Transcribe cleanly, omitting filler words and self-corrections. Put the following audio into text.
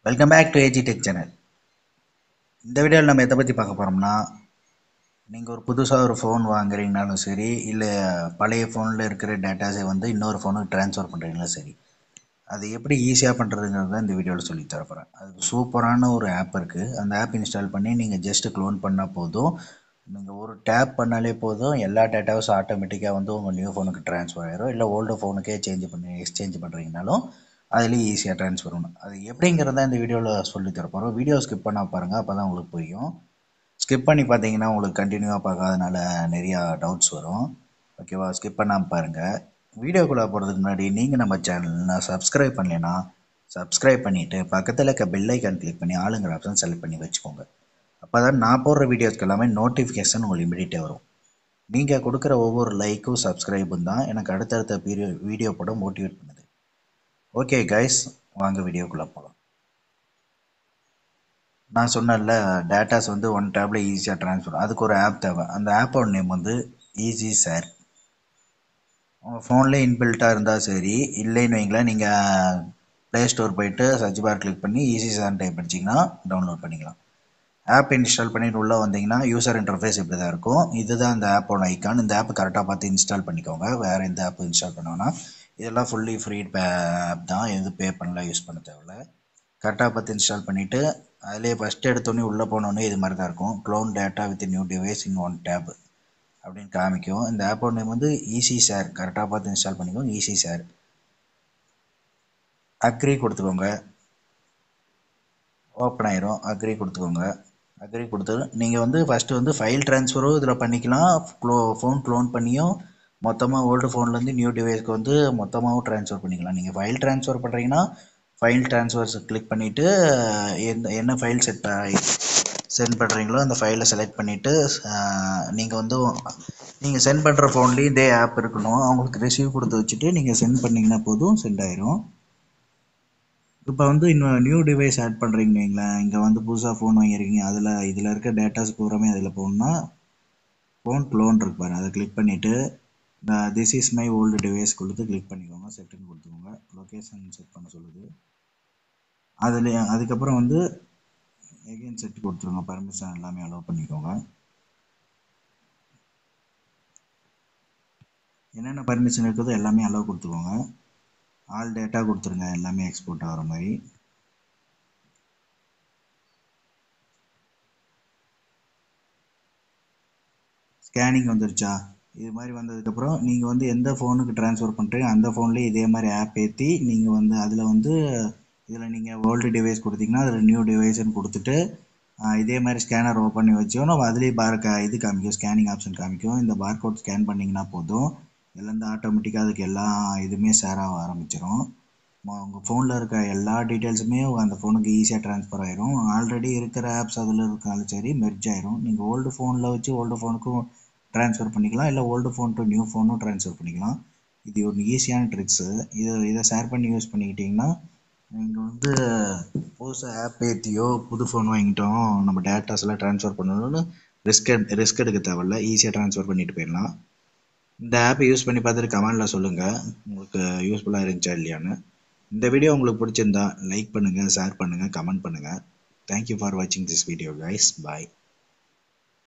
Welcome back to AG tech channel. இந்த வீடியோவில் நம்ம எதை பற்றி பார்க்க போகிறோம்னா, நீங்கள் ஒரு புதுசாக ஒரு ஃபோன் வாங்குறீங்கனாலும் சரி, இல்லை பழைய ஃபோனில் இருக்கிற டேட்டாஸை வந்து இன்னொரு ஃபோனுக்கு ட்ரான்ஸ்ஃபர் பண்ணுறீங்களும் சரி, அது எப்படி ஈஸியாக பண்ணுறதுங்கிறது தான் இந்த வீடியோவில் சொல்லி தரப்போகிறேன். அது சூப்பரான ஒரு ஆப் இருக்குது. அந்த ஆப் இன்ஸ்டால் பண்ணி நீங்கள் ஜஸ்ட்டு க்ளோன் பண்ணால் போதும். நீங்கள் ஒரு டேப் பண்ணாலே போதும், எல்லா டேட்டாவும் ஆட்டோமேட்டிக்காக வந்து உங்கள் நியூ ஃபோனுக்கு ட்ரான்ஸ்ஃபர் ஆயிரும். இல்லை ஓல்டு ஃபோனுக்கே எக்ஸ்சேஞ்ச் பண்ணுறீங்கனாலும் அதுலேயும் ஈஸியாக ட்ரான்ஸ்ஃபர் பண்ணணும். அது எப்படிங்கிறத இந்த வீடியோவில் சொல்லி தரப்போகிறோம். வீடியோ ஸ்கிப் பண்ணால் பாருங்கள், அப்போ தான் உங்களுக்கு புரியும். ஸ்கிப் பண்ணி பார்த்தீங்கன்னா உங்களுக்கு கண்டினியூவாக பார்க்காதனால நிறையா டவுட்ஸ் வரும். ஓகேவா? ஸ்கிப் பண்ணாமல் பாருங்கள். வீடியோக்குள்ளே போகிறதுக்கு முன்னாடி நீங்கள் நம்ம சேனல்னா சப்ஸ்கிரைப் பண்ணலைன்னா சப்ஸ்கிரைப் பண்ணிவிட்டு பக்கத்தில் இருக்க பெல் ஐக்கான் கிளிக் பண்ணி ஆளுங்கிற ஆப்ஷன் செலக்ட் பண்ணி வச்சுக்கோங்க. அப்போ தான் நான் போடுற வீடியோஸ்க்கு எல்லாமே நோட்டிஃபிகேஷன் உங்களுக்கு இமிடியேட்டாக வரும். நீங்கள் கொடுக்குற ஒவ்வொரு லைக்கும் சப்ஸ்கிரைபும் தான் எனக்கு அடுத்தடுத்த வீடியோ போட மோட்டிவேட் பண்ணுது. ஓகே கைஸ், வாங்க வீடியோக்குள்ளே போகலாம். நான் சொன்னேன்ல, டேட்டாஸ் வந்து ஒன் டேப்பில் ஈஸியாக ட்ரான்ஸ்ஃபர். அதுக்கு ஒரு ஆப் தேவை. அந்த ஆப்போட நேம் வந்து ஈஸி ஷேர். உங்கள் ஃபோன்லேயே இன்பில்ட்டாக இருந்தால் சரி, இல்லைன்னு வைங்களேன், நீங்கள் ப்ளே ஸ்டோர் போயிட்டு சர்ச் பார் கிளிக் பண்ணி ஈஸி ஷேர் டைப் பண்ணிச்சிங்கன்னா டவுன்லோட் பண்ணிக்கலாம். ஆப் இன்ஸ்டால் பண்ணிட்டு உள்ளே வந்தீங்கன்னா யூசர் இன்டர்ஃபேஸ் இப்படி தான் இருக்கும். இதுதான் இந்த ஆப்போட ஐக்கான். இந்த ஆப் கரெக்டாக பார்த்து இன்ஸ்டால் பண்ணிக்கோங்க. வேறு எந்த ஆப் இன்ஸ்டால் பண்ணோன்னா இதெல்லாம் ஃபுல்லி ஃப்ரீ ஆப் தான், எதுவும் பே பண்ணலாம், யூஸ் பண்ண தேவையில்ல. கரெக்டாக பார்த்து இன்ஸ்டால் பண்ணிவிட்டு அதிலே ஃபஸ்ட்டு எடுத்தோடனே உள்ளே போனோடனே இது மாதிரி தான் இருக்கும். Clone data with new device in one tape அப்படின்னு காமிக்கும். இந்த ஆப்போட நேம் வந்து ஈஸி ஷேர். கரெக்டாக பார்த்து இன்ஸ்டால் பண்ணிக்கோங்க. Easy share. அக்ரி கொடுத்துக்கோங்க. ஓப்பன் ஆயிரும். அக்ரி கொடுத்துக்கோங்க. அக்ரி கொடுத்து நீங்கள் வந்து ஃபஸ்ட்டு வந்து ஃபைல் ட்ரான்ஸ்ஃபரும் இதில் பண்ணிக்கலாம். ஃபோன் க்ளோன் பண்ணியும் மொத்தமாக ஓல்டு ஃபோன்லேருந்து நியூ டிவைஸ்க்கு வந்து மொத்தமாகவும் ட்ரான்ஸ்ஃபர் பண்ணிக்கலாம். நீங்கள் ஃபைல் ட்ரான்ஸ்ஃபர் பண்ணுறீங்கன்னா ஃபைல் ட்ரான்ஸ்ஃபர்ஸ் கிளிக் பண்ணிவிட்டு என்ன ஃபைல் சென்ட் பண்ணுறீங்களோ அந்த ஃபைலை செலக்ட் பண்ணிவிட்டு நீங்கள் சென்ட் பண்ணுற ஃபோன்லேயும் இதே ஆப் இருக்கணும். அவங்களுக்கு ரிசீவ் கொடுத்து வச்சுட்டு நீங்கள் சென்ட் பண்ணிங்கன்னா போதும், சென்ட் ஆயிரும். இப்போ வந்து இன்னும் நியூ டிவைஸ் ஆட் பண்ணுறீங்கன்னு வைங்களேன், இங்கே வந்து புதுசாக ஃபோன் வாங்கியிருக்கீங்க, இதில் இருக்க டேட்டாஸ் பூராமே அதில் போகணுன்னா ஃபோன் க்ளோன் இருக்கு பாரு, அதை கிளிக் பண்ணிவிட்டு this is my old device கொடுத்து கிளிக் பண்ணிக்கோங்க. செட்டுன்னு கொடுத்துக்கோங்க. லொக்கேஷன் செட் பண்ண சொல்லுது. அதுக்கப்புறம் வந்து எகைன் செட் கொடுத்துருங்க. பர்மிஷன் எல்லாமே அலோவ் பண்ணிக்கோங்க. என்னென்ன பர்மிஷன் இருக்குதோ எல்லாமே அலோவ் கொடுத்துக்கோங்க. ஆல் டேட்டா கொடுத்துருங்க, எல்லாமே எக்ஸ்போர்ட் ஆகிற மாதிரி. ஸ்கேனிங் வந்துருச்சா? இது மாதிரி வந்ததுக்கப்புறம் நீங்கள் வந்து எந்த ஃபோனுக்கு ட்ரான்ஸ்ஃபர் பண்ணுறீங்க அந்த ஃபோன்லேயே இதே மாதிரி ஆப் ஏற்றி நீங்கள் வந்து இதில் நீங்கள் ஓல்டு டிவைஸ் கொடுத்தீங்கன்னா அதில் நியூ டிவைஸ்ன்னு கொடுத்துட்டு இதே மாதிரி ஸ்கேனர் ஓப்பன் பண்ணி வச்சோம். நம்ம அதுலேயே இது காமிக்கும், ஸ்கேனிங் ஆப்ஷன் காமிக்கும். இந்த பார்கோட் ஸ்கேன் பண்ணிங்கன்னா போதும், இதுலேருந்து ஆட்டோமேட்டிக்காக அதுக்கு எல்லா இதுவுமே ஷேர் ஆக ஆரம்பிச்சிடும். உங்கள் ஃபோனில் இருக்க எல்லா டீட்டெயில்ஸுமே அந்த ஃபோனுக்கு ஈஸியாக ட்ரான்ஸ்ஃபர் ஆயிரும். ஆல்ரெடி இருக்கிற ஆப்ஸ் அதில் இருக்காலும் சரி மெர்ஜ் ஆயிரும். நீங்கள் ஓல்டு ஃபோனில் வச்சு ஓல்டு ஃபோனுக்கும் ட்ரான்ஸ்ஃபர் பண்ணிக்கலாம், இல்லை ஓல்டு ஃபோன் டு நியூ ஃபோனும் ட்ரான்ஸ்ஃபர் பண்ணிக்கலாம். இது ஒரு ஈஸியான ட்ரிக்ஸு. இதை ஷேர் பண்ணி யூஸ் பண்ணிக்கிட்டிங்கன்னா நீங்கள் வந்து புதுசாக ஆப் ஏற்றியோ புது ஃபோன் வாங்கிட்டோம் நம்ம டேட்டாஸ் எல்லாம் ட்ரான்ஸ்ஃபர் பண்ணணும்னு ரிஸ்க் எடுக்க தேவையில்ல. ஈஸியாக ட்ரான்ஸ்ஃபர் பண்ணிட்டு போயிடலாம். இந்த ஆப்பை யூஸ் பண்ணி பார்த்துட்டு கமெண்டில் சொல்லுங்கள் உங்களுக்கு யூஸ்ஃபுல்லாக இருந்துச்சா இல்லையான்னு. இந்த வீடியோ உங்களுக்கு பிடிச்சிருந்தா லைக் பண்ணுங்கள், ஷேர் பண்ணுங்கள், கமெண்ட் பண்ணுங்கள். தேங்க்யூ ஃபார் வாட்சிங் திஸ் வீடியோ கைஸ். பாய்.